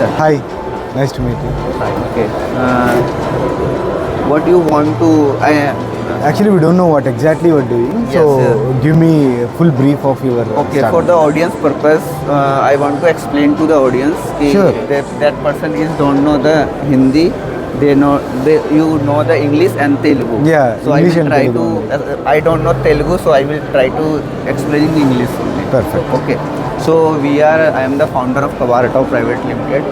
Hi, nice to meet you. Okay. What you want to? Actually, we don't know what exactly you're doing, Yes, so sir. give me a full brief of your Okay. start. For the audience purpose, I want to explain to the audience कि Sure. that person is don't know the Hindi. You know the English and Telugu. Yeah, So English I will and try Telugu to. I don't know Telugu, so I will try to explain in English only. Perfect. Okay. So I am the founder of Kavarata Private Limited.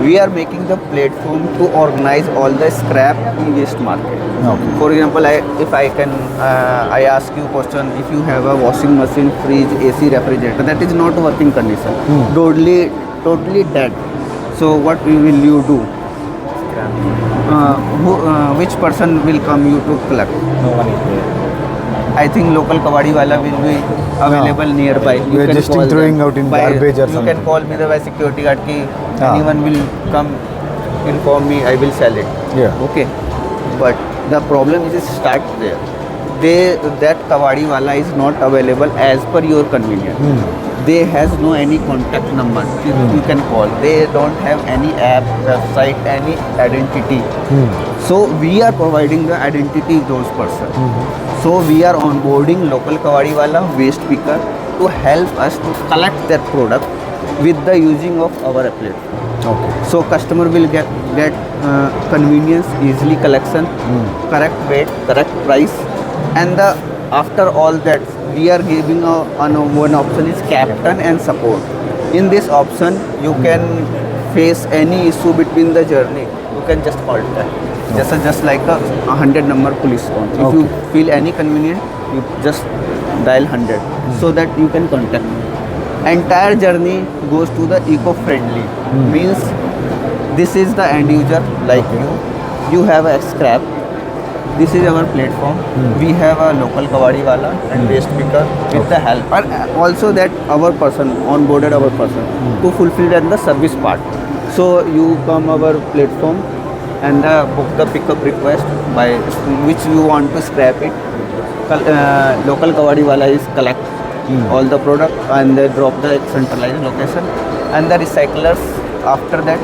We are making the platform to organize all the scrap e-waste market. Okay. For example, if I can, I ask you question. If you have a washing machine, fridge, AC, refrigerator, that is not working condition. Totally dead. So what will you do? Which person will come you to collect? No one is there. I think local kawadi wala will be available nearby. We are just call throwing them out in by, garbage or you something. can call me the by security guard ki Ah. anyone will come inform me, I will sell it. Yeah. Okay. But the problem is start there. That kawadi wala is not available as per your convenience. They has no any contact number you can call. They don't have any app, website, any identity. So we are providing the identity those person. So we are onboarding local kawadi wala waste picker to help us to collect that product with the using of our platform. Okay. So customer will get convenience, easily collection, correct weight, correct price, and after all that we are giving one option is captain and support. In this option, you can face any issue between the journey. You can just call that. Just like a 100 number police phone. If you feel any convenient, you just dial 100 so that you can contact. Entire journey goes to the eco-friendly. Means this is the end user like you. You have a scrap. This is our platform. We have a local kawadi wala and waste picker with the help. And also that our person, onboarded our person to fulfill the service part. So you come our platform and book the pickup request by which you want to scrap it. Local kawadi wala is collect all the product and they drop the centralized location. And the recyclers, after that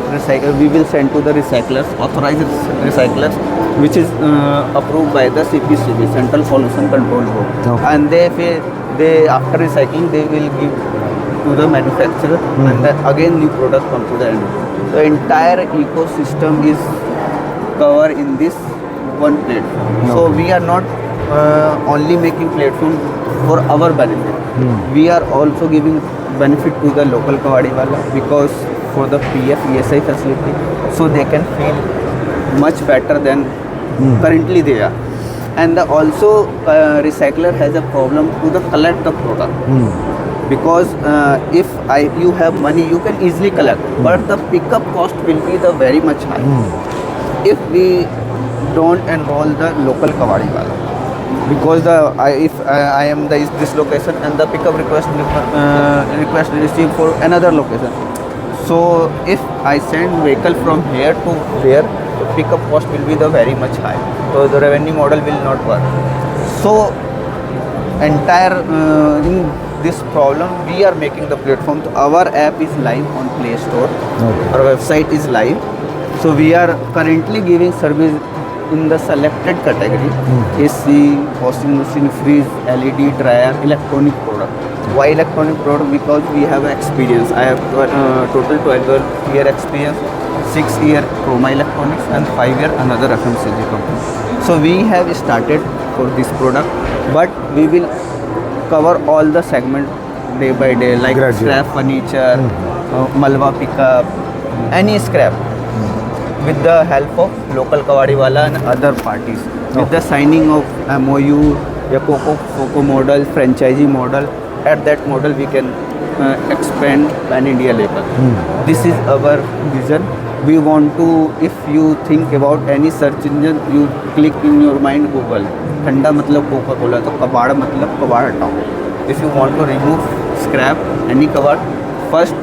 we will send to the recyclers, authorized recyclers, which is approved by the CPCB, Central Pollution Control Board. Okay. And they after recycling they will give to the manufacturer and then again new product come to the end. The entire ecosystem is covered in this one platform. So we are not only making platform for our benefit. We are also giving benefit to the local kawadi wala because for the PF ESI facility, so they can feel much better than currently they are. And also recycler has a problem to collect the product because if you have money you can easily collect, but the pickup cost will be the very much high if we don't enroll the local kawadi wala. Because if I am this location and the pickup request received for another location, so if I send vehicle from here to there, the pickup cost will be the very much high. So the revenue model will not work. So entire in this problem we are making the platform. Our app is live on Play Store. Okay. Our website is live. So we are currently giving service in the selected category: AC, washing machine, fridge, LED, dryer, electronic product. Why electronic product? Because we have experience. I have total 12-year experience, 6-year Chroma Electronics and 5-year another FMCG company. So we have started for this product, but we will cover all the segment day by day, like Gradually. scrap furniture, malwa pickup, any scrap, with the help of local kawadi wala and other parties. With the signing of MOU, a COCO model, franchisee model, at that model we can expand pan-India level. This is our vision. We want to, if you think about any search engine, you click in your mind Google. Thanda matlab Coca-Cola, तो कबाड़ मतलब कबाड़ हटाओ. If you want to remove scrap, any कबाड़, first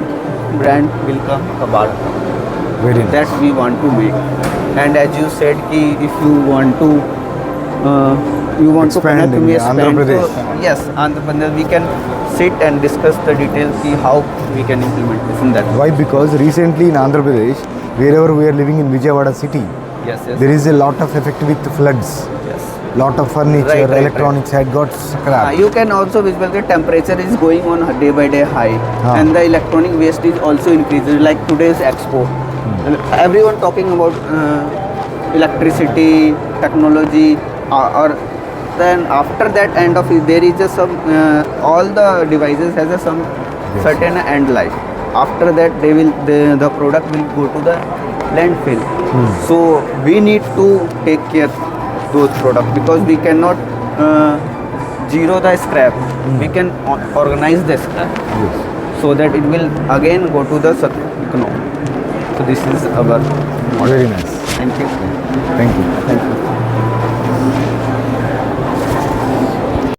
brand will come कबाड़ हटाओ. Very nice. That we want to make. And as you said, if you want to you want to Expand connect in me, Andhra expand Pradesh. to, yes, Andhra Pradesh, we can sit and discuss the details, see how we can implement this in that. Why? Because recently in Andhra Pradesh, wherever we are living in Vijayawada city, Yes, yes. there is a lot of effect with floods. Yes. Lot of furniture, Right, right, electronics had got scrapped. You can also visible the temperature is going on day by day high, and the electronic waste is also increasing. Like today's expo, everyone talking about electricity, technology, or then after that end of it, there is just some all the devices has a some certain end life. After that, the product will go to the landfill. So we need to take care those products because we cannot zero the scrap. We can organize the scrap so that it will again go to the economy. So this is our Very nice. thank you. Thank you. Thank you.